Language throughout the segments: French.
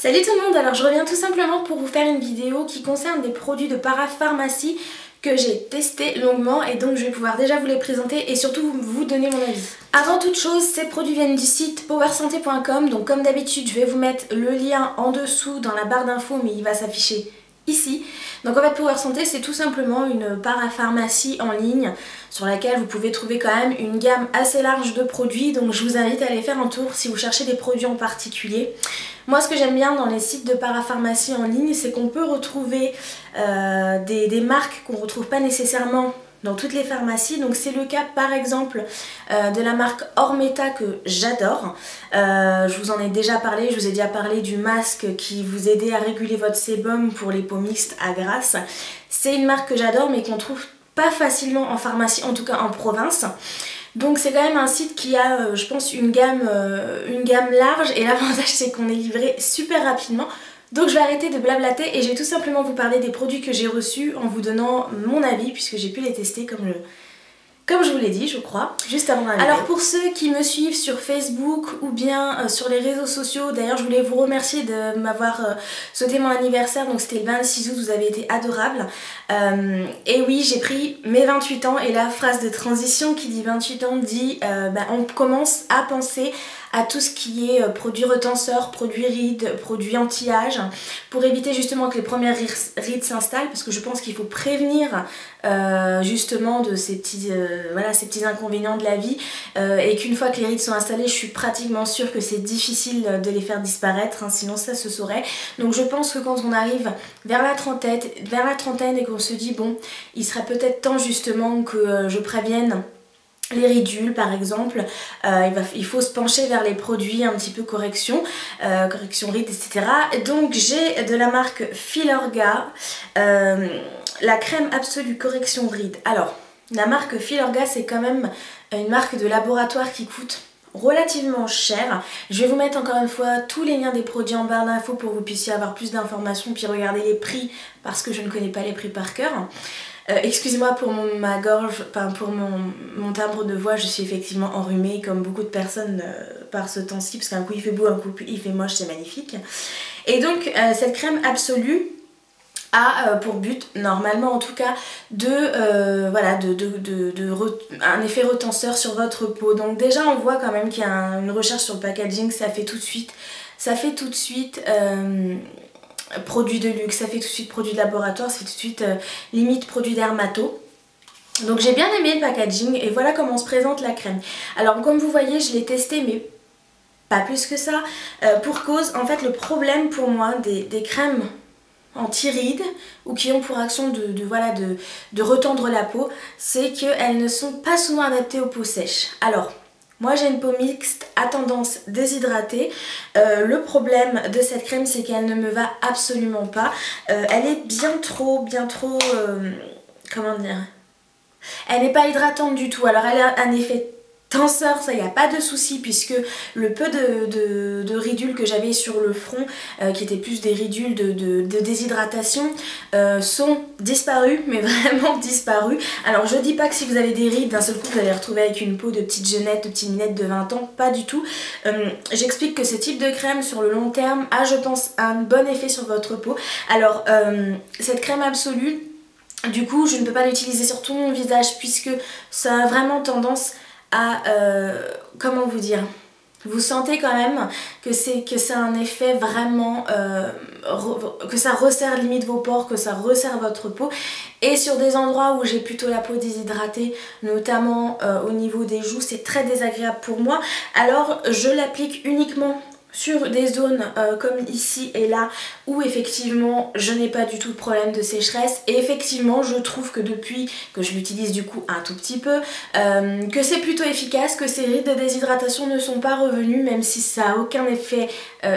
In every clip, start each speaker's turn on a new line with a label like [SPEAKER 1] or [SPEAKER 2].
[SPEAKER 1] Salut tout le monde, alors je reviens tout simplement pour vous faire une vidéo qui concerne des produits de parapharmacie que j'ai testés longuement et donc je vais pouvoir déjà vous les présenter et surtout vous donner mon avis. Avant toute chose, ces produits viennent du site powersanté.com, donc comme d'habitude je vais vous mettre le lien en dessous dans la barre d'infos mais il va s'afficher ici. Donc en fait Power Santé c'est tout simplement une parapharmacie en ligne sur laquelle vous pouvez trouver quand même une gamme assez large de produits, donc je vous invite à aller faire un tour si vous cherchez des produits en particulier. Moi ce que j'aime bien dans les sites de parapharmacie en ligne c'est qu'on peut retrouver des marques qu'on ne retrouve pas nécessairement dans toutes les pharmacies, donc c'est le cas par exemple de la marque Ormeta que j'adore. Je vous en ai déjà parlé, je vous ai déjà parlé du masque qui vous aidait à réguler votre sébum pour les peaux mixtes à grasse. C'est une marque que j'adore mais qu'on trouve pas facilement en pharmacie, en tout cas en province. Donc c'est quand même un site qui a je pense une gamme large et l'avantage c'est qu'on est livré super rapidement. Donc je vais arrêter de blablater et je vais tout simplement vous parler des produits que j'ai reçus en vous donnant mon avis puisque j'ai pu les tester comme je vous l'ai dit je crois, juste avant la vidéo. Alors pour ceux qui me suivent sur Facebook ou bien sur les réseaux sociaux, d'ailleurs je voulais vous remercier de m'avoir souhaité mon anniversaire, donc c'était le 26 août, vous avez été adorables. Et oui j'ai pris mes 28 ans et la phrase de transition qui dit 28 ans dit on commence à penser à tout ce qui est produits retenseurs, produits rides, produits anti-âge, pour éviter justement que les premières rides s'installent, parce que je pense qu'il faut prévenir justement de ces petits inconvénients de la vie, et qu'une fois que les rides sont installées, je suis pratiquement sûre que c'est difficile de les faire disparaître, hein, sinon ça se saurait. Donc je pense que quand on arrive vers la trentaine et qu'on se dit bon, il serait peut-être temps justement que je prévienne les ridules par exemple, il faut se pencher vers les produits un petit peu correction rides, etc. Donc j'ai de la marque Filorga la crème absolue correction rides. Alors la marque Filorga c'est quand même une marque de laboratoire qui coûte relativement cher. Je vais vous mettre encore une fois tous les liens des produits en barre d'infos pour que vous puissiez avoir plus d'informations puis regarder les prix parce que je ne connais pas les prix par cœur. Excusez-moi pour ma gorge, enfin pour mon timbre de voix, je suis effectivement enrhumée comme beaucoup de personnes par ce temps-ci parce qu'un coup il fait beau, un coup il fait moche, c'est magnifique. Et donc cette crème absolue a pour but, normalement en tout cas, un effet retenseur sur votre peau. Donc déjà on voit quand même qu'il y a une recherche sur le packaging, ça fait tout de suite produit de luxe, ça fait tout de suite produit de laboratoire, ça fait tout de suite limite produit dermato. Donc j'ai bien aimé le packaging et voilà comment se présente la crème. Alors comme vous voyez je l'ai testé mais pas plus que ça, pour cause en fait le problème pour moi des crèmes anti-rides ou qui ont pour action de retendre la peau, c'est qu'elles ne sont pas souvent adaptées aux peaux sèches. Alors moi j'ai une peau mixte à tendance déshydratée, le problème de cette crème c'est qu'elle ne me va absolument pas, elle est bien trop, comment dire, elle n'est pas hydratante du tout. Alors elle a un effet tenseur, ça il n'y a pas de souci puisque le peu de ridules que j'avais sur le front qui étaient plus des ridules de déshydratation sont disparues, mais vraiment disparues. Alors je dis pas que si vous avez des rides d'un seul coup vous allez les retrouver avec une peau de petite jeunette, de petite minette de 20 ans, pas du tout. J'explique que ce type de crème sur le long terme a je pense un bon effet sur votre peau. Alors cette crème absolue, du coup je ne peux pas l'utiliser sur tout mon visage puisque ça a vraiment tendance à, comment vous dire, vous sentez quand même que c'est un effet vraiment, que ça resserre limite vos pores, que ça resserre votre peau. Et sur des endroits où j'ai plutôt la peau déshydratée, notamment au niveau des joues, c'est très désagréable pour moi. Alors je l'applique uniquement sur des zones comme ici et là où effectivement je n'ai pas du tout de problème de sécheresse, et effectivement je trouve que depuis que je l'utilise du coup un tout petit peu, que c'est plutôt efficace, que ces rides de déshydratation ne sont pas revenues, même si ça n'a aucun effet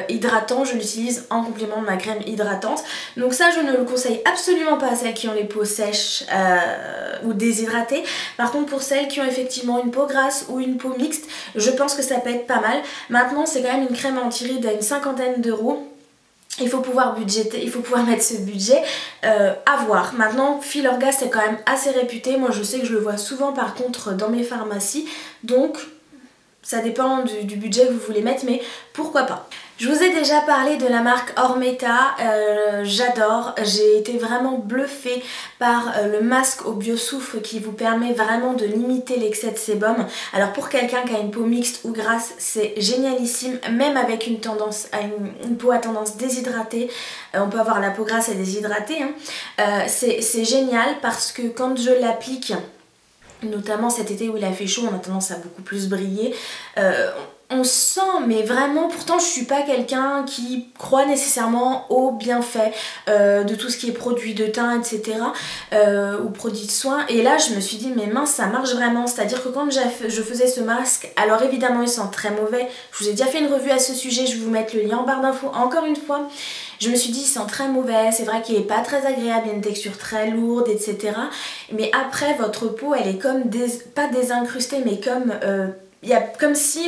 [SPEAKER 1] hydratant, je l'utilise en complément de ma crème hydratante. Donc ça je ne le conseille absolument pas à celles qui ont les peaux sèches ou déshydratées. Par contre pour celles qui ont effectivement une peau grasse ou une peau mixte, je pense que ça peut être pas mal. Maintenant c'est quand même une crème anti-rides à une 50aine d'euros. Il faut pouvoir budgéter, il faut pouvoir mettre ce budget à voir. Maintenant Filorga c'est quand même assez réputé, moi je sais que je le vois souvent par contre dans mes pharmacies, donc ça dépend du budget que vous voulez mettre, mais pourquoi pas. Je vous ai déjà parlé de la marque Ormeta, j'adore, j'ai été vraiment bluffée par le masque au biosoufre qui vous permet vraiment de limiter l'excès de sébum. Alors pour quelqu'un qui a une peau mixte ou grasse, c'est génialissime, même avec une peau à tendance déshydratée, on peut avoir la peau grasse et déshydratée, hein. C'est génial parce que quand je l'applique, notamment cet été où il a fait chaud, on a tendance à beaucoup plus briller. On sent, mais vraiment, pourtant je suis pas quelqu'un qui croit nécessairement aux bienfaits de tout ce qui est produit de teint, etc. Ou produits de soins. Et là je me suis dit mais mince, ça marche vraiment. C'est-à-dire que quand je faisais ce masque, alors évidemment il sent très mauvais. Je vous ai déjà fait une revue à ce sujet, je vais vous mettre le lien en barre d'infos encore une fois. Je me suis dit il sent très mauvais, c'est vrai qu'il est pas très agréable, il y a une texture très lourde, etc. Mais après votre peau elle est comme, pas désincrustée, mais comme... comme si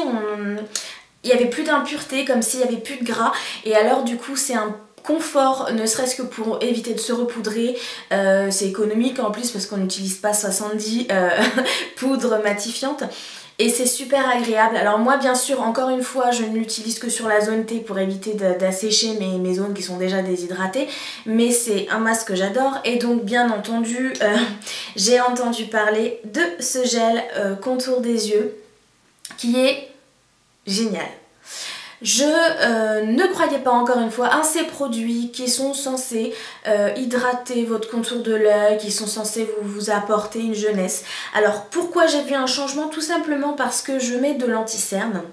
[SPEAKER 1] il y avait plus d'impureté, comme s'il y avait plus de gras, et alors du coup c'est un confort, ne serait-ce que pour éviter de se repoudrer. C'est économique en plus parce qu'on n'utilise pas 70 poudres matifiantes. Et c'est super agréable. Alors moi bien sûr, encore une fois, je ne l'utilise que sur la zone T pour éviter d'assécher mes zones qui sont déjà déshydratées. Mais c'est un masque que j'adore. Et donc bien entendu, j'ai entendu parler de ce gel contour des yeux qui est génial. Je ne croyais pas encore une fois à ces produits qui sont censés hydrater votre contour de l'œil, qui sont censés vous apporter une jeunesse. Alors pourquoi j'ai vu un changement? Tout simplement parce que je mets de l'anti-cerne.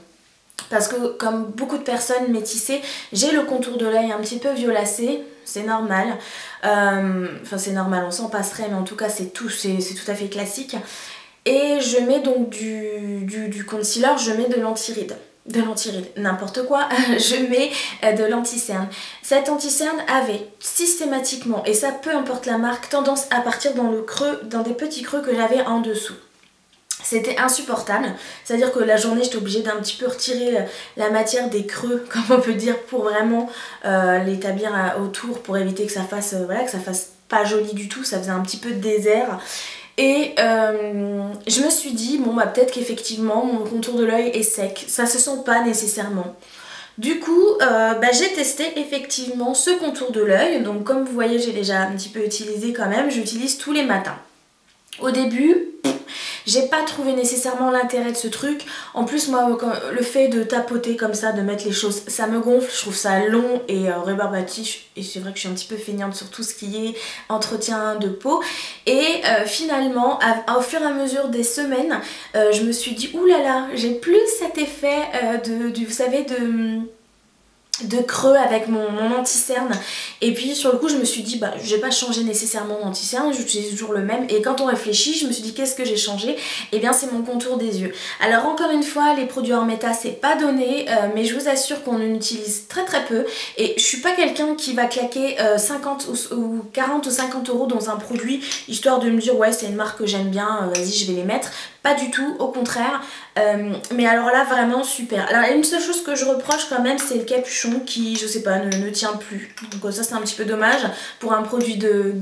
[SPEAKER 1] Parce que comme beaucoup de personnes métissées, j'ai le contour de l'œil un petit peu violacé, c'est normal. Enfin c'est normal, on s'en passerait, mais en tout cas c'est tout à fait classique. Et je mets donc du concealer, je mets de l'anti-ride. N'importe quoi, je mets de l'anti-cerne. Cet anti-cerne avait systématiquement, et ça peu importe la marque, tendance à partir dans le creux, dans des petits creux que j'avais en dessous. C'était insupportable, c'est-à-dire que la journée j'étais obligée d'un petit peu retirer la matière des creux, comme on peut dire, pour vraiment l'établir autour, pour éviter que ça fasse, voilà, que ça fasse pas joli du tout, ça faisait un petit peu de désert. Et je me suis dit, bon bah peut-être qu'effectivement mon contour de l'œil est sec, ça se sent pas nécessairement. Du coup, j'ai testé effectivement ce contour de l'œil, donc comme vous voyez j'ai déjà un petit peu utilisé quand même, j'utilise tous les matins. Au début, j'ai pas trouvé nécessairement l'intérêt de ce truc. En plus moi le fait de tapoter comme ça, de mettre les choses, ça me gonfle, je trouve ça long et rébarbatif. Et c'est vrai que je suis un petit peu feignante sur tout ce qui est entretien de peau. Et finalement, au fur et à mesure des semaines, je me suis dit oulala, j'ai plus cet effet vous savez, de creux avec mon anti-cerne. Et puis sur le coup je me suis dit je vais pas changer nécessairement mon anti-cerne, j'utilise toujours le même. Et quand on réfléchit, je me suis dit qu'est-ce que j'ai changé? Et bien c'est mon contour des yeux. Alors encore une fois, les produits Ormeta c'est pas donné, mais je vous assure qu'on en utilise très très peu. Et je suis pas quelqu'un qui va claquer 50 ou 40 ou 50 euros dans un produit histoire de me dire ouais c'est une marque que j'aime bien, vas-y je vais les mettre. Pas du tout, au contraire. Mais alors là vraiment super. Alors une seule chose que je reproche quand même, c'est le capuchon qui je sais pas ne tient plus. Donc ça c'est un petit peu dommage. Pour un produit de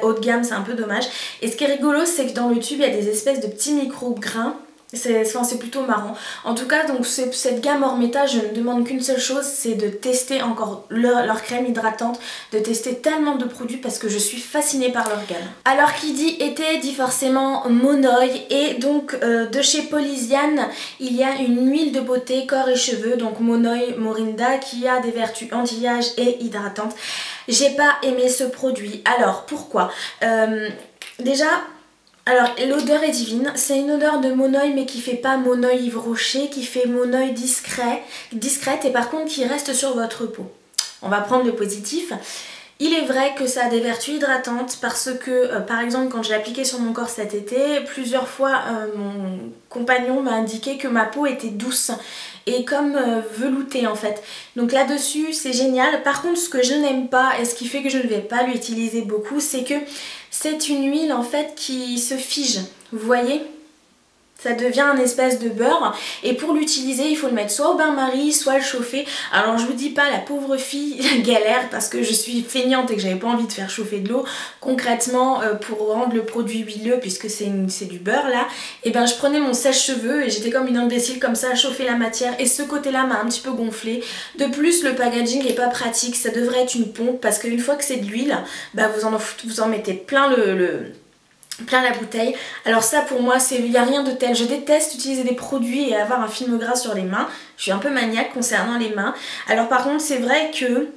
[SPEAKER 1] haut de gamme c'est un peu dommage. Et ce qui est rigolo c'est que dans le tube il y a des espèces de petits micro-grains. C'est plutôt marrant. En tout cas donc cette gamme Ormeta, je ne demande qu'une seule chose, c'est de tester encore leur crème hydratante, de tester tellement de produits parce que je suis fascinée par leur gamme. Alors qui dit été dit forcément Monoi, et donc de chez Polysiane il y a une huile de beauté corps et cheveux, donc Monoi Morinda, qui a des vertus anti-âge et hydratantes. J'ai pas aimé ce produit. Alors pourquoi? Déjà, alors l'odeur est divine, c'est une odeur de Monoi mais qui fait pas Monoi Yves Rocher, qui fait Monoi discrète et par contre qui reste sur votre peau. On va prendre le positif. Il est vrai que ça a des vertus hydratantes parce que par exemple quand je l'ai appliqué sur mon corps cet été, plusieurs fois mon compagnon m'a indiqué que ma peau était douce et comme veloutée en fait. Donc là-dessus c'est génial. Par contre ce que je n'aime pas et ce qui fait que je ne vais pas l'utiliser beaucoup, c'est que c'est une huile en fait qui se fige, vous voyez? ça devient un espèce de beurre et pour l'utiliser il faut le mettre soit au bain-marie soit le chauffer. Alors je vous dis pas, la pauvre fille galère parce que je suis feignante et que j'avais pas envie de faire chauffer de l'eau. Concrètement pour rendre le produit huileux, puisque c'est du beurre là, et ben je prenais mon sèche-cheveux et j'étais comme une imbécile comme ça à chauffer la matière et ce côté là m'a un petit peu gonflé. De plus le packaging est pas pratique, ça devrait être une pompe parce qu'une fois que c'est de l'huile, bah vous en mettez plein plein la bouteille. Alors ça pour moi il n'y a rien de tel. Je déteste utiliser des produits et avoir un film gras sur les mains. Je suis un peu maniaque concernant les mains. Alors par contre c'est vrai que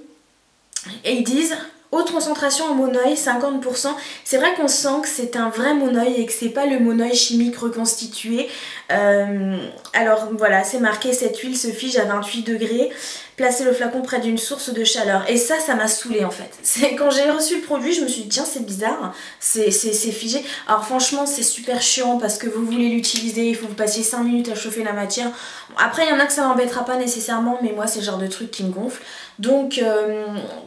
[SPEAKER 1] ils disent haute concentration en monoeil 50%. C'est vrai qu'on sent que c'est un vrai monoeil et que c'est pas le monoeil chimique reconstitué. Alors voilà, c'est marqué cette huile se fige à 28 degrés. Placez le flacon près d'une source de chaleur. Et ça m'a saoulée en fait. Quand j'ai reçu le produit, je me suis dit tiens c'est bizarre, c'est figé. Alors franchement c'est super chiant parce que vous voulez l'utiliser, il faut vous passiez 5 minutes à chauffer la matière. Bon, après il y en a que ça m'embêtera pas nécessairement, mais moi c'est le genre de truc qui me gonfle. Donc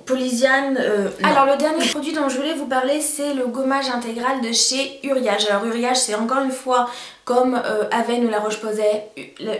[SPEAKER 1] Polysiane... Alors le dernier produit dont je voulais vous parler c'est le gommage intégral de chez Uriage. Alors Uriage c'est encore une fois comme Aven ou La Roche-Posay,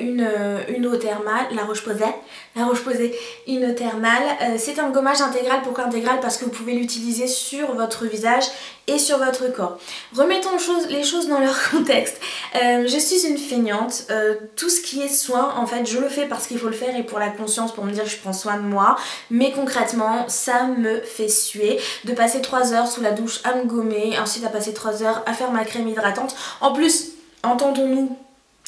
[SPEAKER 1] une eau thermale, La Roche-Posay, une eau thermale. C'est un gommage intégral. Pourquoi intégral? Parce que vous pouvez l'utiliser sur votre visage et sur votre corps. Remettons les choses dans leur contexte. Je suis une feignante. Tout ce qui est soin, en fait, je le fais parce qu'il faut le faire et pour la conscience, pour me dire que je prends soin de moi. Mais concrètement, ça me fait suer de passer 3 heures sous la douche à me gommer, ensuite à passer 3 heures à faire ma crème hydratante. En plus, entendons-nous,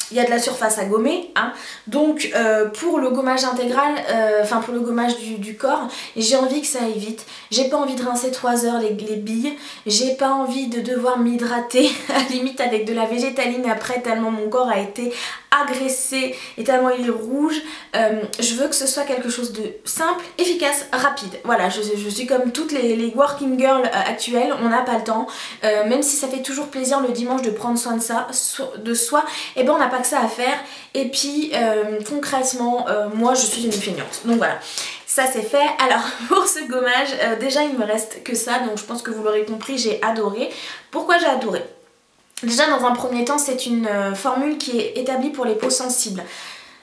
[SPEAKER 1] il y a de la surface à gommer, hein. Donc pour le gommage intégral, enfin pour le gommage du corps, j'ai envie que ça aille vite. J'ai pas envie de rincer 3 heures les billes, j'ai pas envie de devoir m'hydrater à la limite avec de la végétaline après tellement mon corps a été agressé et tellement il est rouge. Je veux que ce soit quelque chose de simple, efficace, rapide. Voilà, je suis comme toutes les working girls actuelles, on n'a pas le temps. Même si ça fait toujours plaisir le dimanche de prendre soin de soi, et ben on n'a pas que ça à faire. Et puis concrètement, moi je suis une feignante. Donc voilà. Ça c'est fait. Alors pour ce gommage, déjà il me reste que ça, donc je pense que vous l'aurez compris, j'ai adoré. Pourquoi j'ai adoré? Déjà dans un premier temps c'est une formule qui est établie pour les peaux sensibles.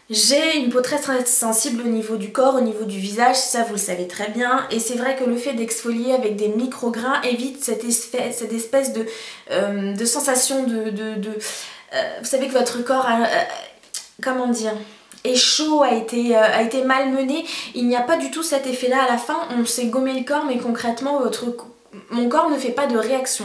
[SPEAKER 1] J'ai une peau très sensible au niveau du corps, au niveau du visage, ça vous le savez très bien. Et c'est vrai que le fait d'exfolier avec des micro-grains évite cette espèce de sensation vous savez que votre corps a, comment dire, est chaud, a été malmené. Il n'y a pas du tout cet effet là à la fin. On s'est gommé le corps mais concrètement mon corps ne fait pas de réaction.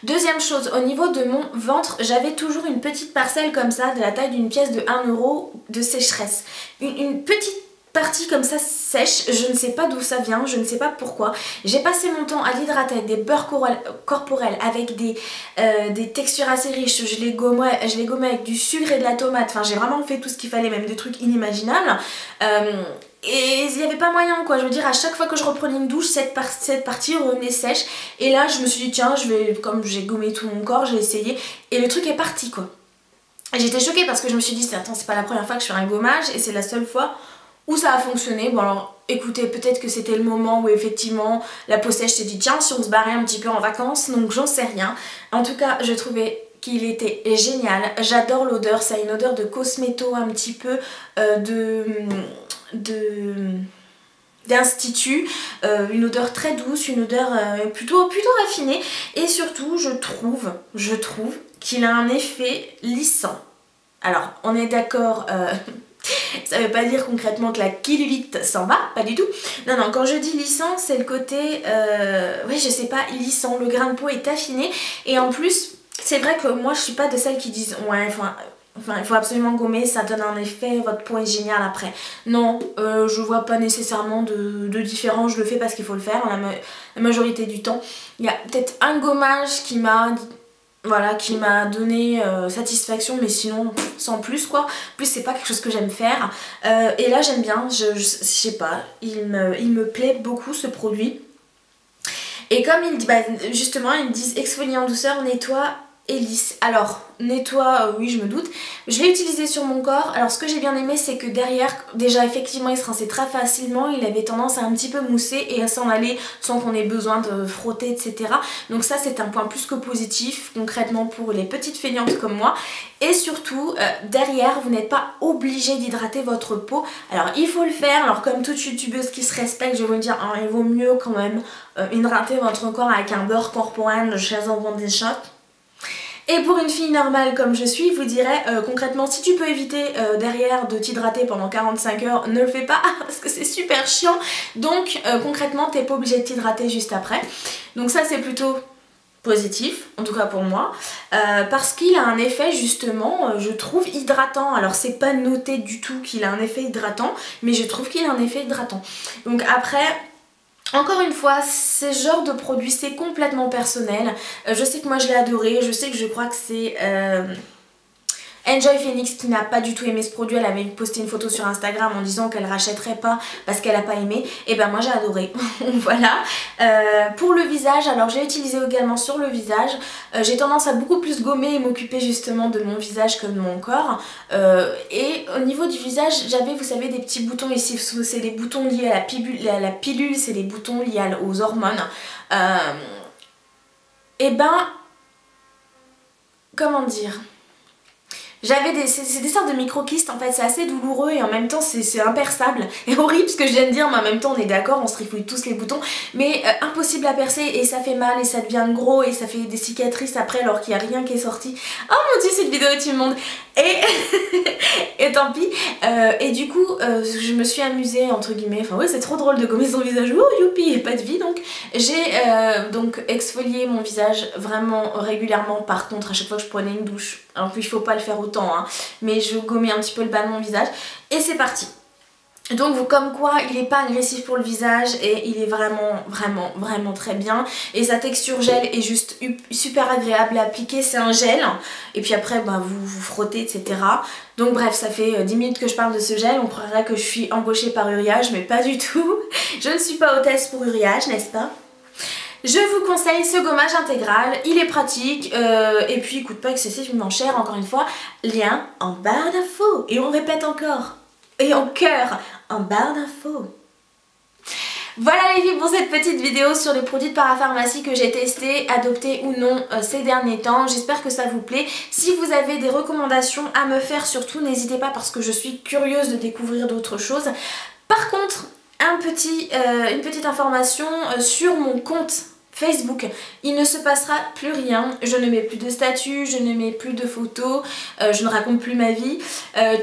[SPEAKER 1] Deuxième chose, au niveau de mon ventre, j'avais toujours une petite parcelle comme ça, de la taille d'une pièce de 1 € de sécheresse. Une petite partie comme ça sèche, je ne sais pas d'où ça vient, je ne sais pas pourquoi. J'ai passé mon temps à l'hydrater avec des beurres corporels, avec des textures assez riches, je les gommais avec du sucre et de la tomate, enfin j'ai vraiment fait tout ce qu'il fallait, même des trucs inimaginables. Et il n'y avait pas moyen quoi, je veux dire à chaque fois que je reprenais une douche, cette partie revenait sèche. Et là je me suis dit tiens, comme j'ai gommé tout mon corps, j'ai essayé et le truc est parti quoi. J'étais choquée parce que je me suis dit attends c'est pas la première fois que je fais un gommage et c'est la seule fois où ça a fonctionné. Bon alors écoutez, peut-être que c'était le moment où effectivement la peau sèche s'est dit tiens si on se barrait un petit peu en vacances, donc j'en sais rien. En tout cas je trouvais qu'il était génial, j'adore l'odeur, ça a une odeur de cosméto un petit peu d'institut, une odeur très douce, une odeur plutôt raffinée et surtout je trouve qu'il a un effet lissant. Alors on est d'accord, ça veut pas dire concrètement que la killulite s'en va, pas du tout. Non non, quand je dis lissant c'est le côté, oui je sais pas, lissant, le grain de peau est affiné et en plus c'est vrai que moi je suis pas de celles qui disent ouais il faut absolument gommer, ça donne un effet, votre peau est géniale après. Non, je vois pas nécessairement de différence, je le fais parce qu'il faut le faire la majorité du temps. Il y a peut-être un gommage qui m'a donné satisfaction, mais sinon sans plus quoi. En plus c'est pas quelque chose que j'aime faire. Et là j'aime bien, je sais pas, il me plaît beaucoup ce produit. Et comme justement ils me disent exfolier en douceur, nettoie et lisse. Alors nettoie, oui je me doute. Je l'ai utilisé sur mon corps. Alors ce que j'ai bien aimé c'est que derrière, déjà effectivement il se rinçait très facilement. Il avait tendance à un petit peu mousser et à s'en aller sans qu'on ait besoin de frotter, etc. Donc ça c'est un point plus que positif concrètement pour les petites feignantes comme moi. Et surtout derrière vous n'êtes pas obligé d'hydrater votre peau. Alors il faut le faire. Alors comme toute youtubeuse qui se respecte, je vais vous le dire, hein, il vaut mieux quand même hydrater votre corps avec un beurre corporel chez un Body Shop. Et pour une fille normale comme je suis, je vous dirais concrètement, si tu peux éviter derrière de t'hydrater pendant 45 heures, ne le fais pas parce que c'est super chiant. Donc concrètement, t'es pas obligé de t'hydrater juste après. Donc ça c'est plutôt positif, en tout cas pour moi, parce qu'il a un effet justement, je trouve, hydratant. Alors c'est pas noté du tout qu'il a un effet hydratant, mais je trouve qu'il a un effet hydratant. Donc après... Encore une fois, ce genre de produit c'est complètement personnel. Je sais que moi je l'ai adoré, je sais que je crois que c'est Enjoy Phoenix qui n'a pas du tout aimé ce produit. Elle avait posté une photo sur Instagram en disant qu'elle rachèterait pas parce qu'elle a pas aimé. Et ben moi j'ai adoré. Voilà. Pour le visage, alors j'ai utilisé également sur le visage. J'ai tendance à beaucoup plus gommer et m'occuper justement de mon visage que de mon corps. Et au niveau du visage, j'avais, vous savez, des petits boutons ici. C'est des boutons liés à la pilule, c'est des boutons liés aux hormones. Et ben, comment dire ? J'avais c'est des sortes de micro-kystes en fait, c'est assez douloureux et en même temps c'est imperçable et horrible ce que je viens de dire, mais en même temps on est d'accord, on se trifouille tous les boutons, mais impossible à percer et ça fait mal et ça devient gros et ça fait des cicatrices après alors qu'il n'y a rien qui est sorti. Oh mon dieu, cette vidéo est immonde et tant pis. Et du coup je me suis amusée entre guillemets, enfin ouais c'est trop drôle de gommer son visage, oh youpi, pas de vie donc. J'ai donc exfolié mon visage vraiment régulièrement par contre à chaque fois que je prenais une douche. Alors puis il faut pas le faire autant hein, mais je gommais un petit peu le bas de mon visage et c'est parti. Donc comme quoi il n'est pas agressif pour le visage et il est vraiment très bien. Et sa texture gel est juste super agréable à appliquer, c'est un gel. Et puis après bah, vous frottez etc. Donc bref, ça fait 10 minutes que je parle de ce gel, on croirait que je suis embauchée par Uriage mais pas du tout. Je ne suis pas hôtesse pour Uriage, n'est-ce pas? Je vous conseille ce gommage intégral, il est pratique et puis il coûte pas excessivement cher, encore une fois, lien en barre d'infos. Et on répète encore, et en cœur, en barre d'infos. Voilà les filles pour cette petite vidéo sur les produits de parapharmacie que j'ai testés, adoptés ou non ces derniers temps. J'espère que ça vous plaît. Si vous avez des recommandations à me faire, surtout n'hésitez pas parce que je suis curieuse de découvrir d'autres choses. Par contre, une petite information sur mon compte Facebook, il ne se passera plus rien, je ne mets plus de statut, je ne mets plus de photos, je ne raconte plus ma vie,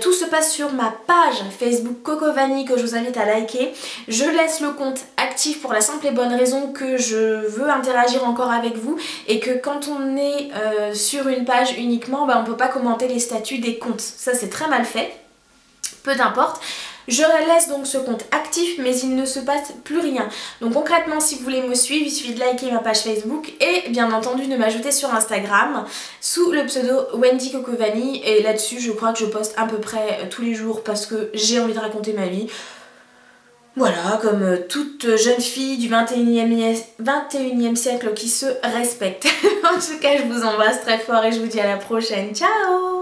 [SPEAKER 1] tout se passe sur ma page Facebook Coco Vanille que je vous invite à liker. Je laisse le compte actif pour la simple et bonne raison que je veux interagir encore avec vous et que quand on est sur une page uniquement, bah, on ne peut pas commenter les statuts des comptes, ça c'est très mal fait, peu d'importe. Je laisse donc ce compte actif mais il ne se passe plus rien. Donc concrètement si vous voulez me suivre, il suffit de liker ma page Facebook et bien entendu de m'ajouter sur Instagram sous le pseudo Wendy Coco Vanille. Et là-dessus je crois que je poste à peu près tous les jours parce que j'ai envie de raconter ma vie. Voilà, comme toute jeune fille du 21e siècle qui se respecte. En tout cas je vous embrasse très fort et je vous dis à la prochaine. Ciao!